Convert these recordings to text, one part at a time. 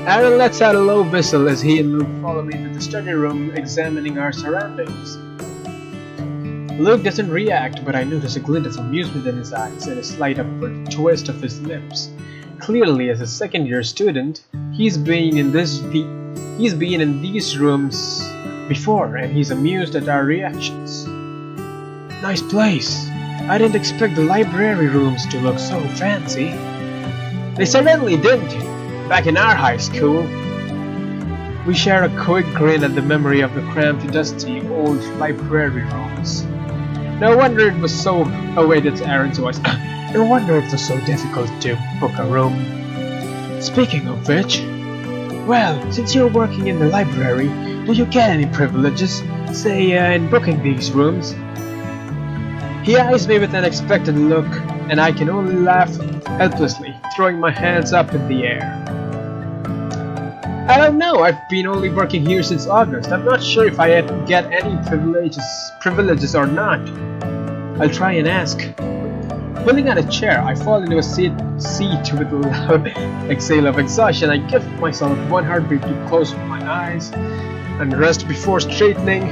Aaron lets out a low whistle as he and Luke follow me to the study room, examining our surroundings. Luke doesn't react, but I notice a glint of amusement in his eyes and a slight upward twist of his lips. Clearly, as a second-year student, he's been in these rooms before, and he's amused at our reactions. Nice place. I didn't expect the library rooms to look so fancy. They certainly didn't. Back in our high school, we share a quick grin at the memory of the cramped, dusty, old library rooms. No wonder it was so... Oh wait, it's Aaron's voice. No wonder it was so difficult to book a room. Speaking of which, well, since you're working in the library, do you get any privileges, say, in booking these rooms? He eyes me with an expectant look, and I can only laugh helplessly, throwing my hands up in the air. I don't know, I've been only working here since August. I'm not sure if I get any privileges or not. I'll try and ask. Pulling out a chair, I fall into a seat with a loud exhale of exhaustion. I give myself one heartbeat to close my eyes and rest before straightening,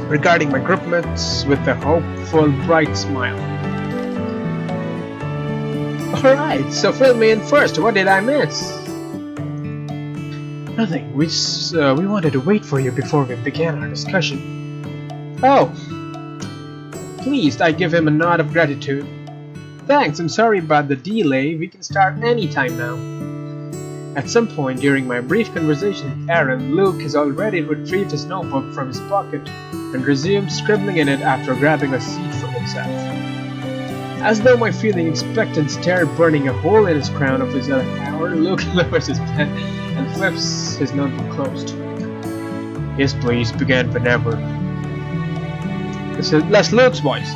regarding my group mates with a hopeful, bright smile. Alright, so fill me in first. What did I miss? Nothing. We wanted to wait for you before we began our discussion. Oh. Pleased, I give him a nod of gratitude. Thanks, I'm sorry about the delay. We can start anytime now. At some point during my brief conversation with Aaron, Luke has already retrieved his notebook from his pocket and resumed scribbling in it after grabbing a seat for himself. As though my feeling expectant stare burning a hole in his crown of his other hour, Luke lowers his pen and flips his notebook closed. Yes, please, began Benever. That's Luke's voice.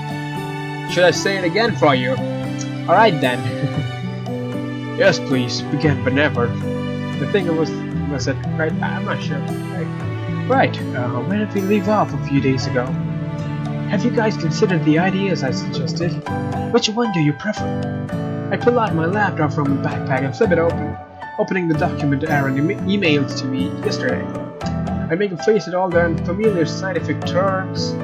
Should I say it again for you? Alright then. Yes, please, began Benever. The thing was it right? I'm not sure. Right, when did we leave off a few days ago? Have you guys considered the ideas I suggested? Which one do you prefer? I pull out my laptop from the backpack and flip it open, opening the document Aaron emailed to me yesterday. I make a face at all the unfamiliar scientific terms.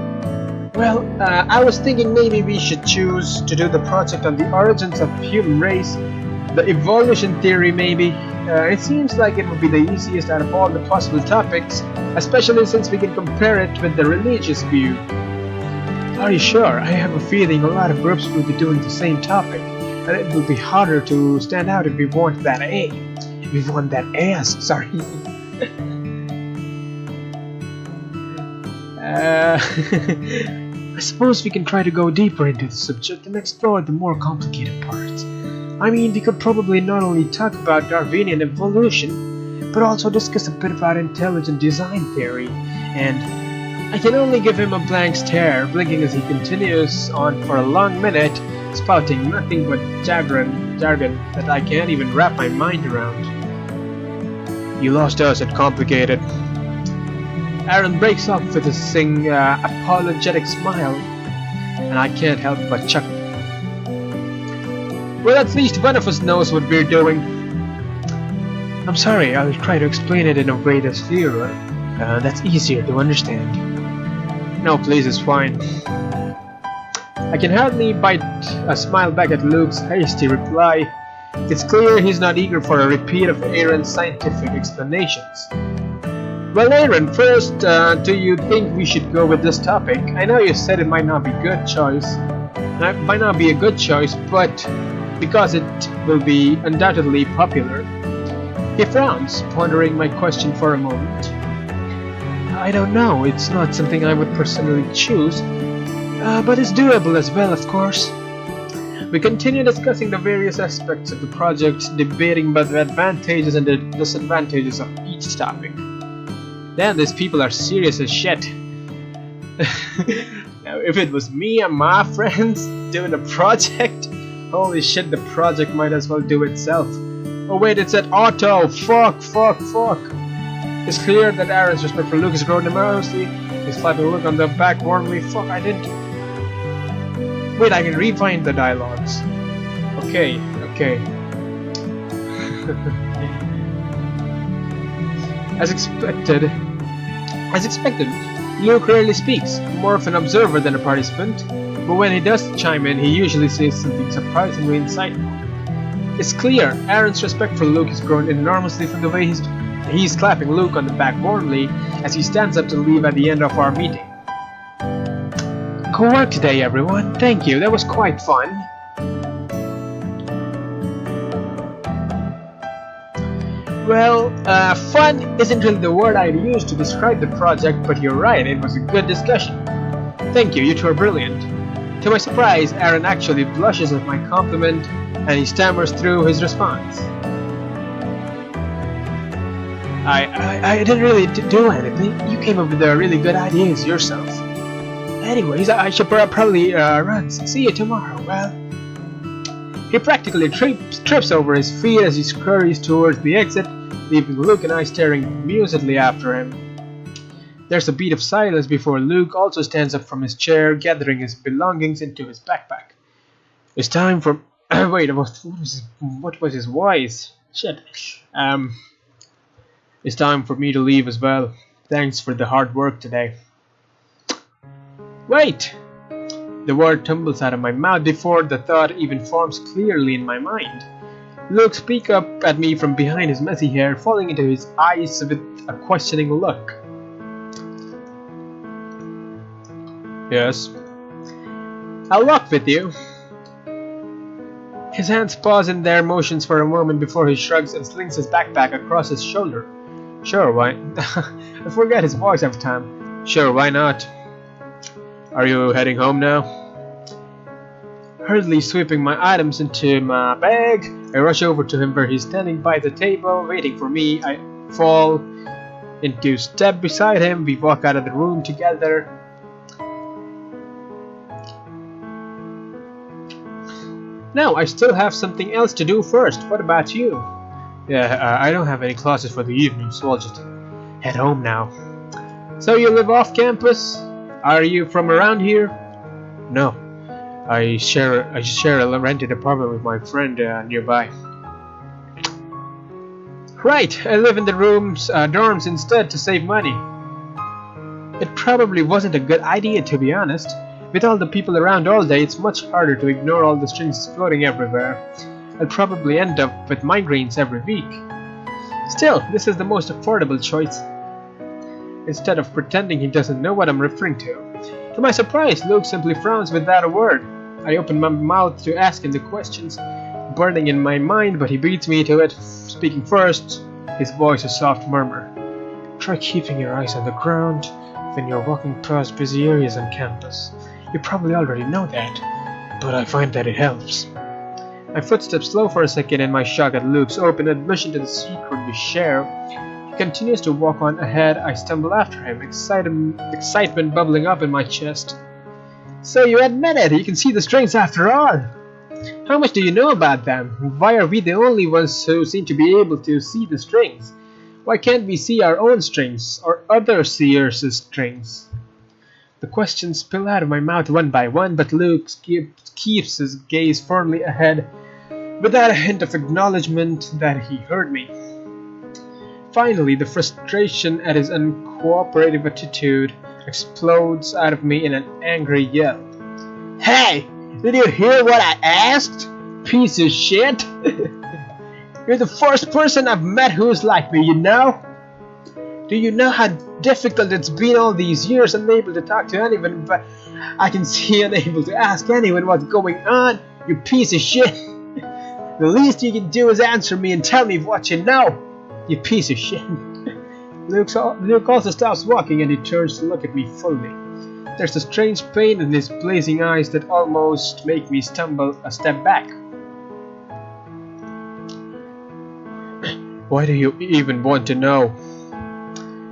Well, I was thinking maybe we should choose to do the project on the origins of the human race, the evolution theory maybe. It seems like it would be the easiest out of all the possible topics, especially since we can compare it with the religious view. Are you sure? I have a feeling a lot of groups will be doing the same topic, and it will be harder to stand out if we want that A. If we want that ass, sorry. I suppose we can try to go deeper into the subject and explore the more complicated parts. I mean, we could probably not only talk about Darwinian evolution, but also discuss a bit about intelligent design theory, and I can only give him a blank stare, blinking as he continues on for a long minute, spouting nothing but jargon that I can't even wrap my mind around. You lost us at complicated. Aaron breaks off with a apologetic smile, and I can't help but chuckle. Well, at least one of us knows what we're doing. I'm sorry, I'll try to explain it in a way that's clearer. That's easier to understand. No, please, it's fine. I can hardly bite a smile back at Luke's hasty reply. It's clear he's not eager for a repeat of Aaron's scientific explanations. Well, Aaron, first, do you think we should go with this topic? I know you said it might not be a good choice, but because it will be undoubtedly popular. He frowns, pondering my question for a moment. I don't know, it's not something I would personally choose, but it's doable as well, of course. We continue discussing the various aspects of the project, debating about the advantages and the disadvantages of each topic. Damn, these people are serious as shit. Now, if it was me and my friends doing a project, holy shit, the project might as well do itself. Oh wait, it said auto. Fuck. It's clear that Aaron's respect for Luke is growing immensely. He's slapping Luke on the back warmly. Fuck, I didn't. Wait, I can rewind the dialogues. Okay. As expected, Luke rarely speaks, more of an observer than a participant, but when he does chime in, he usually says something surprisingly insightful. It's clear Aaron's respect for Luke has grown enormously from the way he's clapping Luke on the back warmly as he stands up to leave at the end of our meeting. Good work today, everyone. Thank you. That was quite fun. Well, fun isn't really the word I'd use to describe the project, but you're right, it was a good discussion. Thank you, you two are brilliant. To my surprise, Aaron actually blushes at my compliment, and he stammers through his response. I didn't really do anything. You came up with the really good ideas yourself. Anyways, I should probably run. See you tomorrow. Well, he practically trips over his feet as he scurries towards the exit, leaving Luke and I staring amusedly after him. There's a beat of silence before Luke also stands up from his chair, gathering his belongings into his backpack. It's time for... Wait, what was his voice? Shit. It's time for me to leave as well. Thanks for the hard work today. Wait! The word tumbles out of my mouth before the thought even forms clearly in my mind. Luke speaks up at me from behind his messy hair, falling into his eyes with a questioning look. Yes? I'll walk with you. His hands pause in their motions for a moment before he shrugs and slings his backpack across his shoulder. Sure, why? I forget his voice every time. Sure, why not? Are you heading home now? Hurriedly sweeping my items into my bag, I rush over to him where he's standing by the table waiting for me. I fall into step beside him. We walk out of the room together. Now, I still have something else to do first. What about you? Yeah, I don't have any classes for the evening, so I'll just head home now. So you live off campus? Are you from around here? No. I share a rented apartment with my friend nearby. Right, I live in the dorms instead to save money. It probably wasn't a good idea, to be honest. With all the people around all day, it's much harder to ignore all the strings floating everywhere. I'll probably end up with migraines every week. Still, this is the most affordable choice. Instead of pretending he doesn't know what I'm referring to. To my surprise, Luke simply frowns without a word. I open my mouth to ask him the questions burning in my mind, but he beats me to it, speaking first, his voice a soft murmur. Try keeping your eyes on the ground when you're walking past busy areas on campus. You probably already know that, but I find that it helps. My footsteps slow for a second in my shock at Luke's open admission to the secret we share. He continues to walk on ahead. I stumble after him, excitement bubbling up in my chest. So you admit it, you can see the strings after all. How much do you know about them? Why are we the only ones who seem to be able to see the strings? Why can't we see our own strings, or other seers' strings? The questions spill out of my mouth one by one, but Luke keeps his gaze firmly ahead, without a hint of acknowledgement that he heard me. Finally, the frustration at his uncooperative attitude explodes out of me in an angry yell. Hey! Did you hear what I asked? Piece of shit! You're the first person I've met who's like me, you know? Do you know how difficult it's been all these years, unable to talk to anyone, but I can see unable to ask anyone what's going on? You piece of shit! The least you can do is answer me and tell me what you know! You piece of shit! Luke also stops walking and he turns to look at me fully. There's a strange pain in his blazing eyes that almost make me stumble a step back. Why do you even want to know?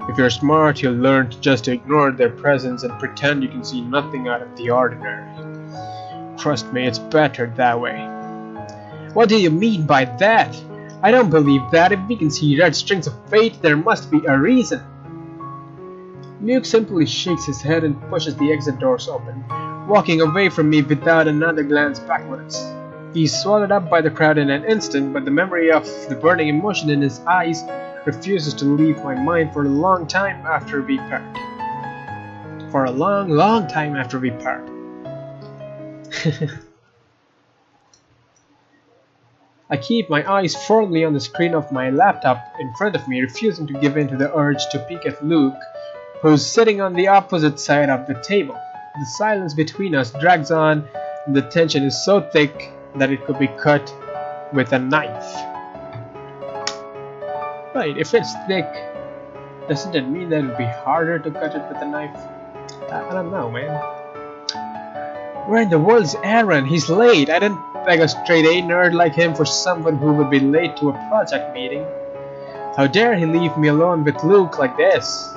If you're smart, you'll learn just to ignore their presence and pretend you can see nothing out of the ordinary. Trust me, it's better that way. What do you mean by that? I don't believe that. If we can see red strings of fate, there must be a reason. Luke simply shakes his head and pushes the exit doors open, walking away from me without another glance backwards. He's swallowed up by the crowd in an instant, but the memory of the burning emotion in his eyes refuses to leave my mind for a long time after we part. For a long, long time after we part. I keep my eyes firmly on the screen of my laptop in front of me, refusing to give in to the urge to peek at Luke, who's sitting on the opposite side of the table. The silence between us drags on, and the tension is so thick that it could be cut with a knife. Right, if it's thick, doesn't it mean that it would be harder to cut it with a knife? I don't know, man. Where in the world's Aaron? He's late. I didn't beg a straight A nerd like him for someone who would be late to a project meeting. How dare he leave me alone with Luke like this?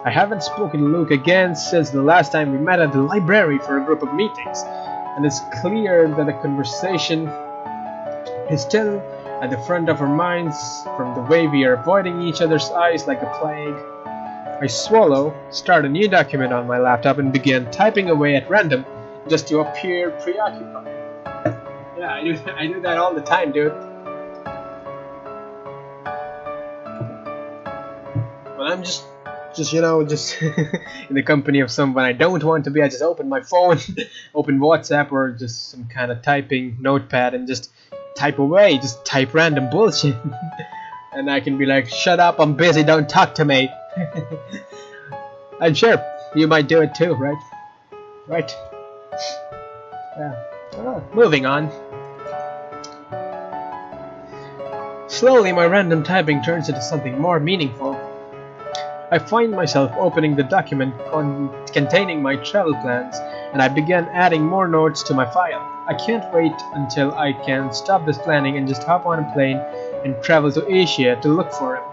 I haven't spoken to Luke again since the last time we met at the library for a group of meetings, and it's clear that the conversation is still at the front of our minds from the way we are avoiding each other's eyes like the plague. I swallow, start a new document on my laptop, and begin typing away at random just to appear preoccupied. Yeah, I do that all the time, dude. When I'm just in the company of someone I don't want to be, I just open my phone, open WhatsApp or just some kind of typing notepad and just type away, just type random bullshit. And I can be like, shut up, I'm busy, don't talk to me. I'm sure you might do it too, right? Right. Yeah. Moving on. Slowly my random typing turns into something more meaningful. I find myself opening the document containing my travel plans, and I begin adding more notes to my file. I can't wait until I can stop this planning and just hop on a plane and travel to Asia to look for him.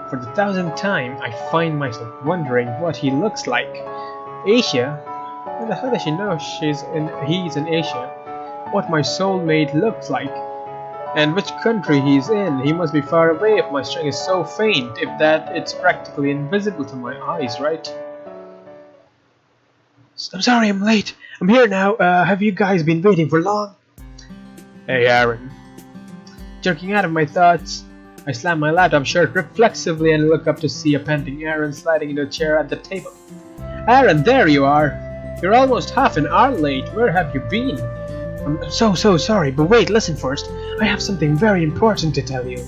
For the 1000th time, I find myself wondering what he looks like. Asia? How the hell does she know he's in Asia? What my soulmate looks like? And which country he's in? He must be far away if my string is so faint, if that it's practically invisible to my eyes, right? I'm sorry I'm late. I'm here now. Have you guys been waiting for long? Hey, Aaron. Jerking out of my thoughts, I slam my laptop shut reflexively and look up to see a panting Aaron sliding into a chair at the table. Aaron, there you are. You're almost half an hour late. Where have you been? I'm so sorry, but wait, listen first. I have something very important to tell you.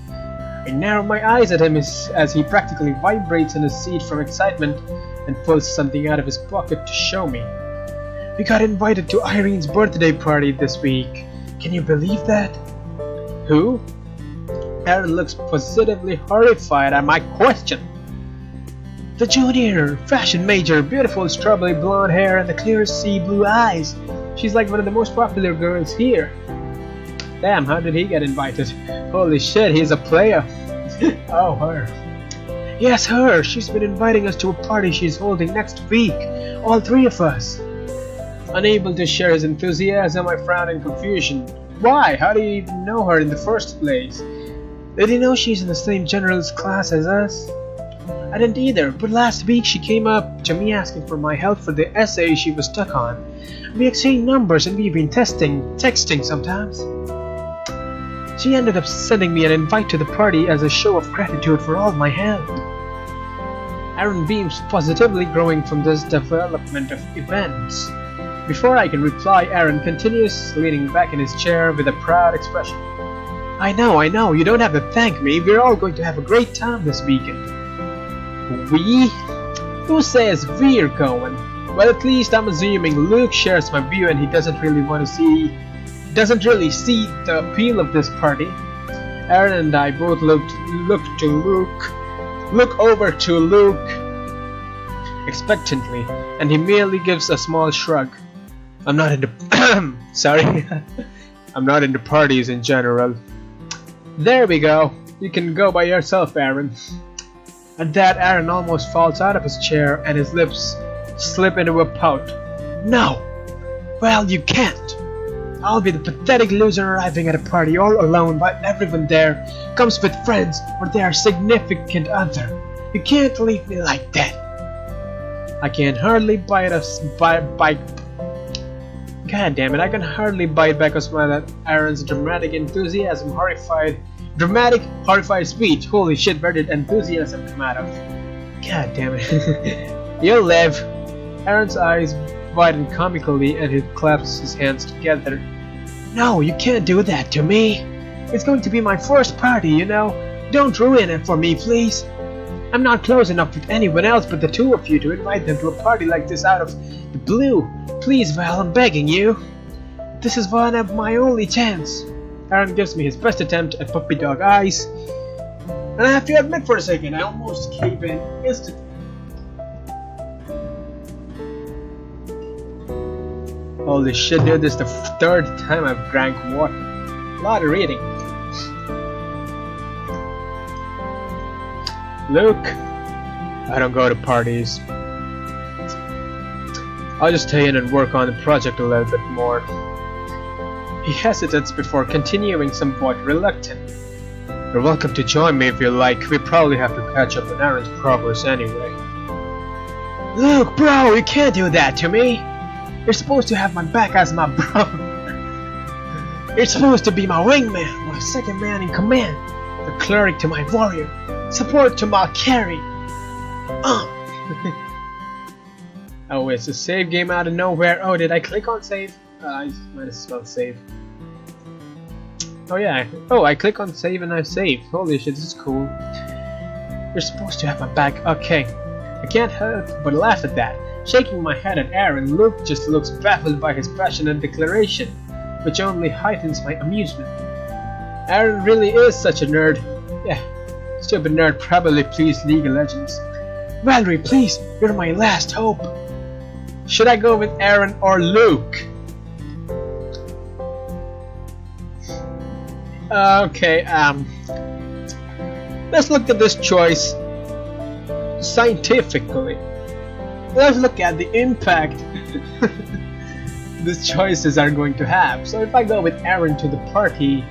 I narrow my eyes at him as he practically vibrates in his seat from excitement and pulls something out of his pocket to show me. We got invited to Irene's birthday party this week. Can you believe that? Who? Aaron looks positively horrified at my question. The junior, fashion major, beautiful strawberry blonde hair and the clear sea blue eyes. She's like one of the most popular girls here. Damn, how did he get invited? Holy shit, he's a player. Oh, her. Yes, her. She's been inviting us to a party she's holding next week. All three of us. Unable to share his enthusiasm, I frown in confusion. Why? How do you even know her in the first place? Did you know she's in the same general's class as us? I didn't either, but last week she came up to me asking for my help for the essay she was stuck on. We exchanged numbers and we've been texting sometimes. She ended up sending me an invite to the party as a show of gratitude for all my help. Aaron beams positively, growing from this development of events. Before I can reply, Aaron continues, leaning back in his chair with a proud expression. I know, you don't have to thank me. We're all going to have a great time this weekend. We? Who says we're going? Well, at least I'm assuming Luke shares my view and he doesn't really see the appeal of this party. Aaron and I both look over to Luke expectantly, and he merely gives a small shrug. I'm not into sorry. I'm not into parties in general. There we go. You can go by yourself, Aaron. At that, Aaron almost falls out of his chair and his lips slip into a pout. No! Well, you can't! I'll be the pathetic loser arriving at a party all alone while everyone there comes with friends or their significant other. You can't leave me like that. I can hardly bite God damn it, I can hardly bite back a smile at Aaron's dramatic enthusiasm, horrified Dramatic, horrified speech. Holy shit, where did enthusiasm come out of? God damn it. You'll live. Aaron's eyes widen comically and he claps his hands together. No, you can't do that to me. It's going to be my first party, you know. Don't ruin it for me, please. I'm not close enough with anyone else but the two of you to invite them to a party like this out of the blue. Please, Val, I'm begging you. This is one of my only chance. Aaron gives me his best attempt at puppy dog eyes. And I have to admit for a second, I almost gave in instantly. Holy shit, dude, this is the third time I've drank water. A lot of reading. Luke, I don't go to parties. I'll just stay in and work on the project a little bit more. He hesitates before continuing, somewhat reluctant. You're welcome to join me if you like. We probably have to catch up on Aaron's progress anyway. Luke, bro, you can't do that to me. You're supposed to have my back as my bro. You're supposed to be my wingman, my second man in command, the cleric to my warrior, support to my carry. Oh, it's a save game out of nowhere. Oh, did I click on save? I might as well save. Oh yeah. Oh, I click on save and I save. Holy shit, this is cool. You're supposed to have my back. Okay. I can't help but laugh at that. Shaking my head at Aaron, Luke just looks baffled by his passionate declaration, which only heightens my amusement. Aaron really is such a nerd. Yeah, stupid nerd probably pleased League of Legends. Valerie, please, you're my last hope. Should I go with Aaron or Luke? Okay, let's look at this choice scientifically. Let's look at the impact these choices are going to have. So if I go with Aaron to the party,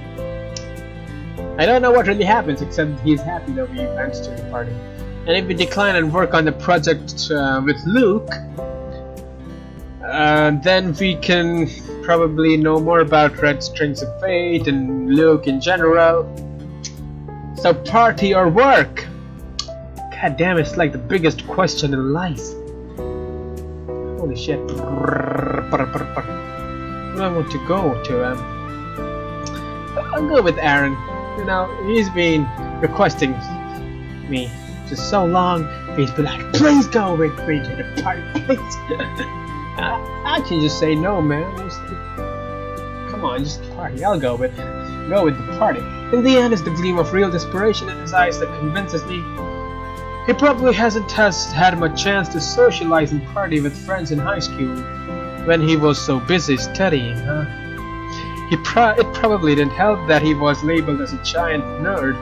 I don't know what really happens except he's happy that we went to the party. And if we decline and work on the project with Luke, then we can probably know more about Red Strings of Fate and Luke in general. So party or work? God damn, it's like the biggest question in life. Holy shit. Where do I want to go to? I'll go with Aaron. You know, he's been requesting me for so long. He's been like, please go with me to the party, please. I can just say no, man. Come on, just party. I'll go with the party. In the end, it's the gleam of real desperation in his eyes that convinces me. He probably hasn't had much chance to socialize and party with friends in high school when he was so busy studying, huh? It probably didn't help that he was labeled as a giant nerd.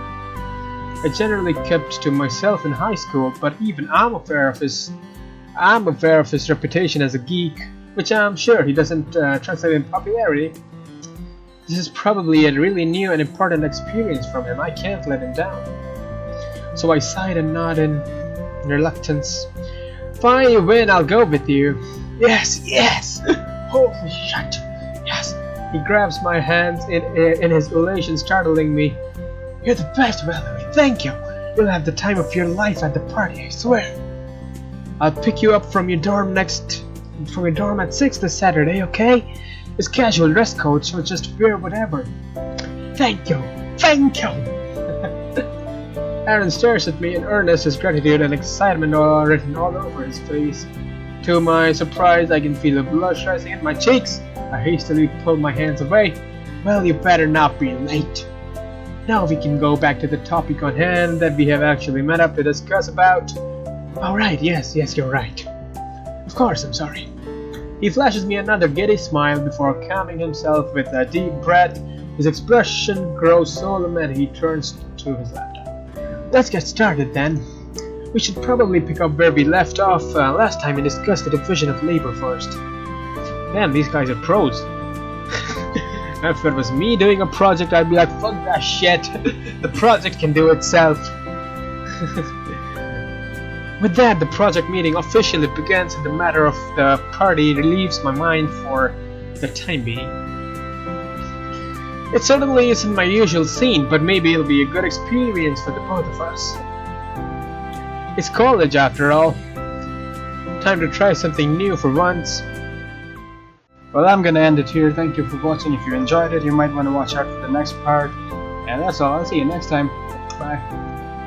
I generally kept to myself in high school, but even I'm aware of his reputation as a geek, which I'm sure he doesn't translate in popularity. This is probably a really new and important experience from him. I can't let him down. So I sighed and nodded in reluctance. Fine, you win, I'll go with you. Yes, yes! Holy shit! Yes! He grabs my hands in his elation, startling me. You're the best, Valerie, thank you! You'll have the time of your life at the party, I swear! I'll pick you up from your dorm at 6 this Saturday, okay? It's casual dress code, so just wear whatever. Thank you! Thank you! Aaron stares at me in earnest, his gratitude and excitement are written all over his face. To my surprise, I can feel the blush rising in my cheeks. I hastily pull my hands away. Well, you better not be late. Now we can go back to the topic on hand that we have actually met up to discuss about. Alright, yes, you're right. Of course, I'm sorry. He flashes me another giddy smile before calming himself with a deep breath. His expression grows solemn and he turns to his laptop. Let's get started then. We should probably pick up where we left off last time and discuss the division of labor first. Damn, these guys are pros. If it was me doing a project, I'd be like, fuck that shit. The project can do itself. With that, the project meeting officially begins and the matter of the party relieves my mind for the time being. It certainly isn't my usual scene, but maybe it'll be a good experience for the both of us. It's college after all. Time to try something new for once. Well, I'm gonna end it here. Thank you for watching. If you enjoyed it, you might want to watch out for the next part. And that's all. I'll see you next time. Bye.